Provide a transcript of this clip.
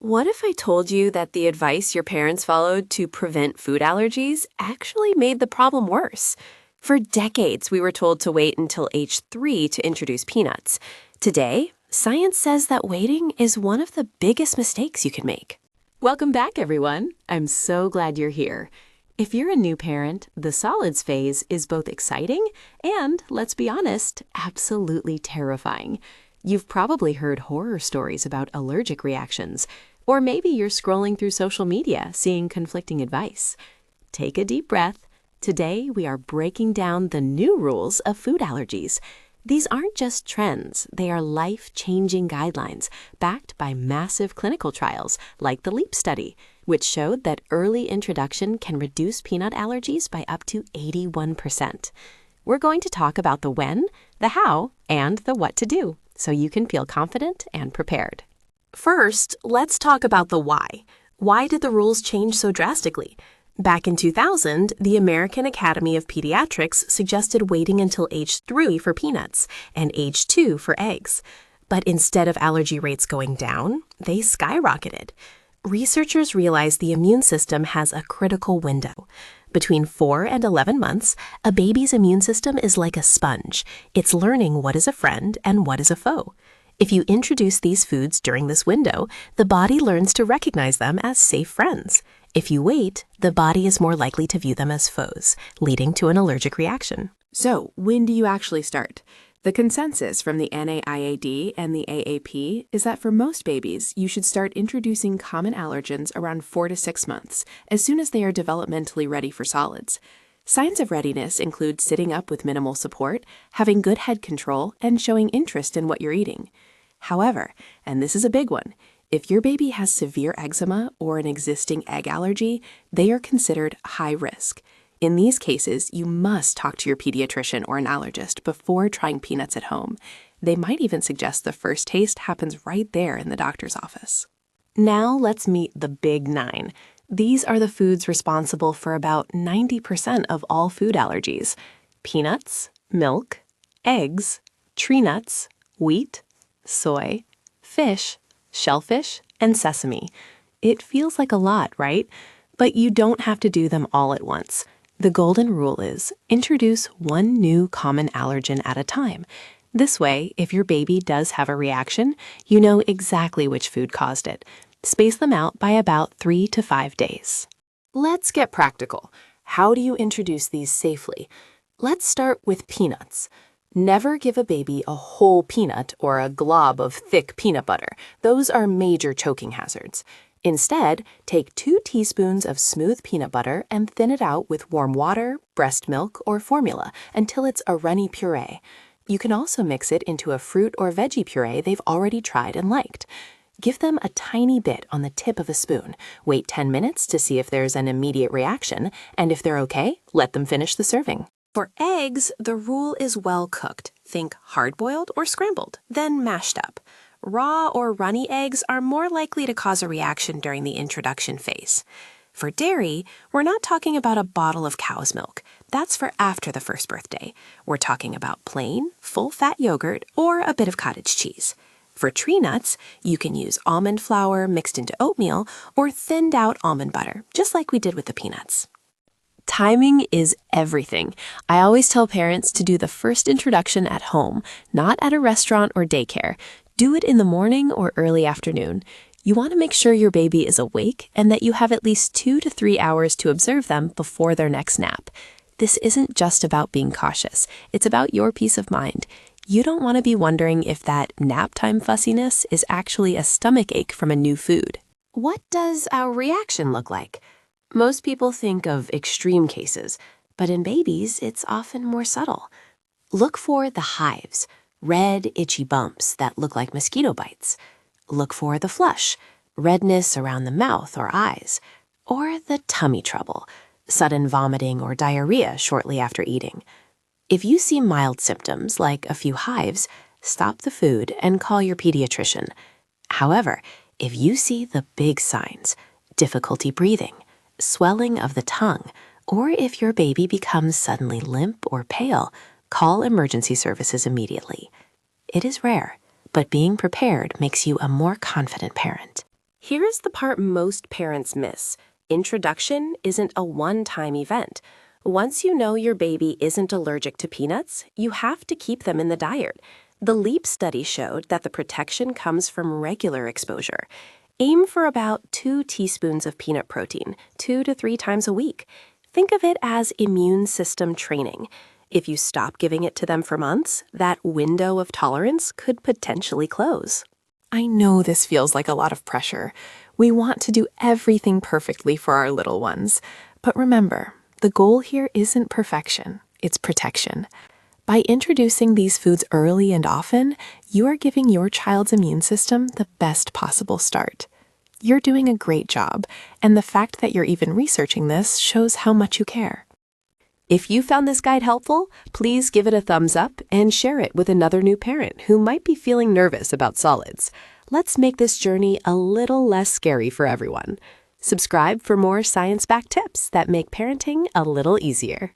What if I told you that the advice your parents followed to prevent food allergies actually made the problem worse? For decades, we were told to wait until age 3 to introduce peanuts. Today, science says that waiting is one of the biggest mistakes you can make. Welcome back, everyone. I'm so glad you're here. If you're a new parent, the solids phase is both exciting and, let's be honest, absolutely terrifying. You've probably heard horror stories about allergic reactions, or maybe you're scrolling through social media seeing conflicting advice. Take a deep breath. Today, we are breaking down the new rules of food allergies. These aren't just trends, they are life-changing guidelines backed by massive clinical trials like the LEAP study, which showed that early introduction can reduce peanut allergies by up to 81%. We're going to talk about the when, the how, and the what to do, so you can feel confident and prepared. First, let's talk about the why. Why did the rules change so drastically? Back in 2000, the American Academy of Pediatrics suggested waiting until age 3 for peanuts and age 2 for eggs. But instead of allergy rates going down, they skyrocketed. Researchers realized the immune system has a critical window. Between 4 and 11 months, a baby's immune system is like a sponge. It's learning what is a friend and what is a foe. If you introduce these foods during this window, the body learns to recognize them as safe friends. If you wait, the body is more likely to view them as foes, leading to an allergic reaction. So, when do you actually start? The consensus from the NAIAD and the AAP is that for most babies, you should start introducing common allergens around 4 to 6 months, as soon as they are developmentally ready for solids. Signs of readiness include sitting up with minimal support, having good head control, and showing interest in what you're eating. However, and this is a big one, if your baby has severe eczema or an existing egg allergy, they are considered high risk. In these cases, you must talk to your pediatrician or an allergist before trying peanuts at home. They might even suggest the first taste happens right there in the doctor's office. Now let's meet the big 9. These are the foods responsible for about 90% of all food allergies: peanuts, milk, eggs, tree nuts, wheat, soy, fish, shellfish, and sesame. It feels like a lot, right? But you don't have to do them all at once. The golden rule is introduce one new common allergen at a time. This way, if your baby does have a reaction, you know exactly which food caused it. Space them out by about 3 to 5 days. Let's get practical. How do you introduce these safely? Let's start with peanuts. Never give a baby a whole peanut or a glob of thick peanut butter. Those are major choking hazards. Instead, take 2 teaspoons of smooth peanut butter and thin it out with warm water, breast milk, or formula until it's a runny puree. You can also mix it into a fruit or veggie puree they've already tried and liked. Give them a tiny bit on the tip of a spoon. Wait 10 minutes to see if there's an immediate reaction, and if they're okay, let them finish the serving. For eggs, the rule is well cooked. Think hard-boiled or scrambled, then mashed up. Raw or runny eggs are more likely to cause a reaction during the introduction phase. For dairy, we're not talking about a bottle of cow's milk. That's for after the first birthday. We're talking about plain, full-fat yogurt or a bit of cottage cheese. For tree nuts, you can use almond flour mixed into oatmeal or thinned out almond butter, just like we did with the peanuts. Timing is everything. I always tell parents to do the first introduction at home, not at a restaurant or daycare. Do it in the morning or early afternoon. You want to make sure your baby is awake and that you have at least 2 to 3 hours to observe them before their next nap. This isn't just about being cautious. It's about your peace of mind. You don't want to be wondering if that nap time fussiness is actually a stomach ache from a new food. What does our reaction look like? Most people think of extreme cases, but in babies, it's often more subtle. Look for the hives, red, itchy bumps that look like mosquito bites. Look for the flush, redness around the mouth or eyes, or the tummy trouble, sudden vomiting or diarrhea shortly after eating. If you see mild symptoms like a few hives, stop the food and call your pediatrician. However, if you see the big signs, difficulty breathing, swelling of the tongue, or if your baby becomes suddenly limp or pale, call emergency services immediately. It is rare, but being prepared makes you a more confident parent. Here's the part most parents miss. Introduction isn't a one-time event. Once you know your baby isn't allergic to peanuts, you have to keep them in the diet. The LEAP study showed that the protection comes from regular exposure. Aim for about 2 teaspoons of peanut protein, 2 to 3 times a week. Think of it as immune system training. If you stop giving it to them for months, that window of tolerance could potentially close. I know this feels like a lot of pressure. We want to do everything perfectly for our little ones. But remember, the goal here isn't perfection, it's protection. By introducing these foods early and often, you are giving your child's immune system the best possible start. You're doing a great job, and the fact that you're even researching this shows how much you care. If you found this guide helpful, please give it a thumbs up and share it with another new parent who might be feeling nervous about solids. Let's make this journey a little less scary for everyone. Subscribe for more science-backed tips that make parenting a little easier.